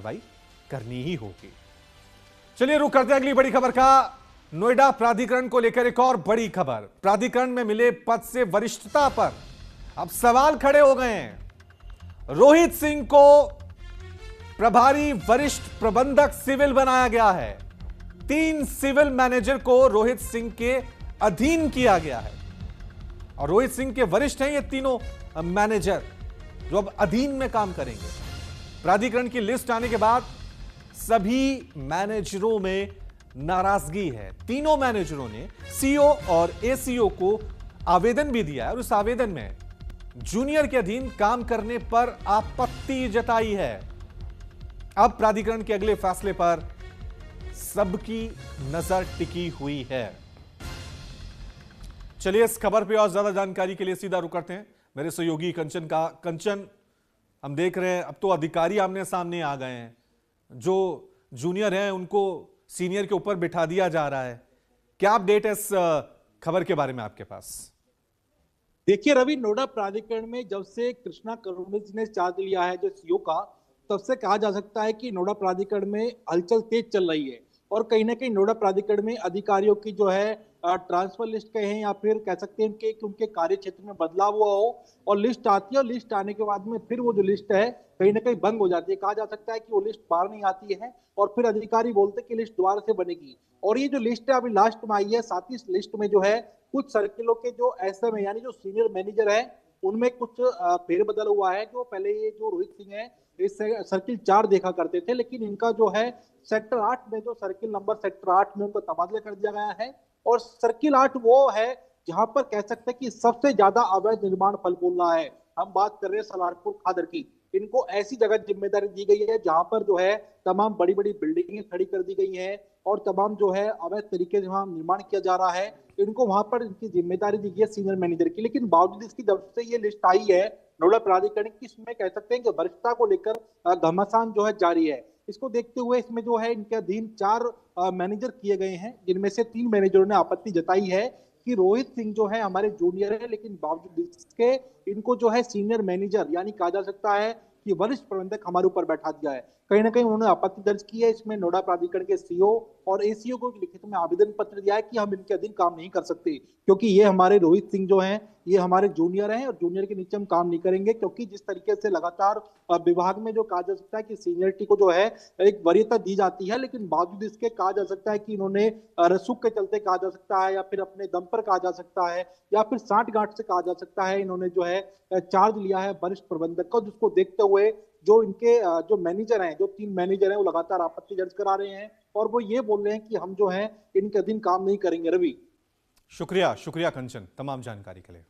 कार्रवाई करनी ही होगी। चलिए रुक करते हैं अगली बड़ी खबर का। नोएडा प्राधिकरण को लेकर एक और बड़ी खबर। प्राधिकरण में मिले पद से वरिष्ठता पर अब सवाल खड़े हो गए हैं। रोहित सिंह को प्रभारी वरिष्ठ प्रबंधक सिविल बनाया गया है। 3 सिविल मैनेजर को रोहित सिंह के अधीन किया गया है और रोहित सिंह के वरिष्ठ हैं ये तीनों मैनेजर जो अब अधीन में काम करेंगे। प्राधिकरण की लिस्ट आने के बाद सभी मैनेजरों में नाराजगी है। तीनों मैनेजरों ने सीईओ और एसीईओ को आवेदन भी दिया है और उस आवेदन में जूनियर के अधीन काम करने पर आपत्ति जताई है। अब प्राधिकरण के अगले फैसले पर सबकी नजर टिकी हुई है। चलिए इस खबर पे और ज्यादा जानकारी के लिए सीधा रुक करते हैं मेरे सहयोगी कंचन, हम देख रहे हैं अब तो अधिकारी आमने सामने आ गए हैं। जो जूनियर हैं उनको सीनियर के ऊपर बिठा दिया जा रहा है। क्या अपडेट है इस खबर के बारे में आपके पास? देखिए रवि, नोएडा प्राधिकरण में जब से कृष्णा करुणिस ने चार्ज लिया है जो सीईओ का, तब से कहा जा सकता है कि नोएडा प्राधिकरण में हलचल तेज चल रही है और कहीं ना कहीं नोएडा प्राधिकरण में अधिकारियों की जो है ट्रांसफर लिस्ट कहें या फिर कह सकते हैं कि उनके कार्य क्षेत्र में बदलाव हुआ हो और लिस्ट आती है और लिस्ट आने के बाद में फिर वो जो लिस्ट है कहीं ना कहीं बंद हो जाती है। कहा जा सकता है कि वो लिस्ट बाहर नहीं आती है और फिर अधिकारी बोलते हैं कि लिस्ट दोबारा से बनेगी। और ये जो लिस्ट है अभी लास्ट में आई है, साथ ही इस लिस्ट में जो है कुछ सर्किलों के जो एसएम है यानी जो सीनियर मैनेजर है उनमें कुछ फेरबदल हुआ है। जो पहले ये जो रोहित सिंह है इस सर्किल 4 देखा करते थे, लेकिन इनका जो है सेक्टर 8 में, जो सर्किल नंबर सेक्टर 8 में उनका तबादला कर दिया गया है। और सर्किल 8 वो है जहां पर कह सकते हैं कि सबसे ज्यादा अवैध निर्माण फल फूल रहा है। हम बात कर रहे हैं सलारपुर खादर की। इनको ऐसी जगह जिम्मेदारी दी गई है जहां पर जो है तमाम बड़ी बड़ी बिल्डिंगें खड़ी कर दी गई हैं और तमाम जो है अवैध तरीके से वहां निर्माण किया जा रहा है। इनको वहां पर इनकी जिम्मेदारी दी गई है सीनियर मैनेजर की। लेकिन बावजूद इसकी जब से ये लिस्ट आई है नोएडा प्राधिकरण की, इसमें कह सकते हैं कि वरिष्ठता को लेकर घमासान जो है जारी है। इसको देखते हुए इसमें जो है इनके अधीन 4 मैनेजर किए गए हैं, जिनमें से 3 मैनेजरों ने आपत्ति जताई है कि रोहित सिंह जो है हमारे जूनियर है, लेकिन बावजूद इसके इनको जो है सीनियर मैनेजर यानी कहा जा सकता है कि वरिष्ठ प्रबंधक हमारे ऊपर बैठा दिया है। कहीं ना कहीं उन्होंने आपत्ति दर्ज की है। इसमें नोएडा प्राधिकरण के सीईओ और एसीईओ को लिखित में आवेदन पत्र दिया है कि हम इनके अधीन काम नहीं कर सकते, क्योंकि ये हमारे रोहित सिंह जो हैं ये हमारे जूनियर हैं और जूनियर के नीचे हम काम नहीं करेंगे। क्योंकि जिस तरीके से लगातार विभाग में जो कहा जा सकता है कि सीनियरिटी को जो है एक वरीयता दी जाती है, लेकिन बावजूद इसके कहा जा सकता है कि इन्होंने रसूख के चलते कहा जा सकता है या फिर अपने दम पर कहा जा सकता है या फिर साठ गांठ से कहा जा सकता है, इन्होंने जो है चार्ज लिया है वरिष्ठ प्रबंधक का। जिसको देखते हुए जो इनके जो मैनेजर हैं, जो 3 मैनेजर हैं, वो लगातार आपत्ति दर्ज करा रहे हैं और वो ये बोल रहे हैं कि हम जो है इनके अधीन काम नहीं करेंगे। रवि, शुक्रिया कंचन तमाम जानकारी के लिए।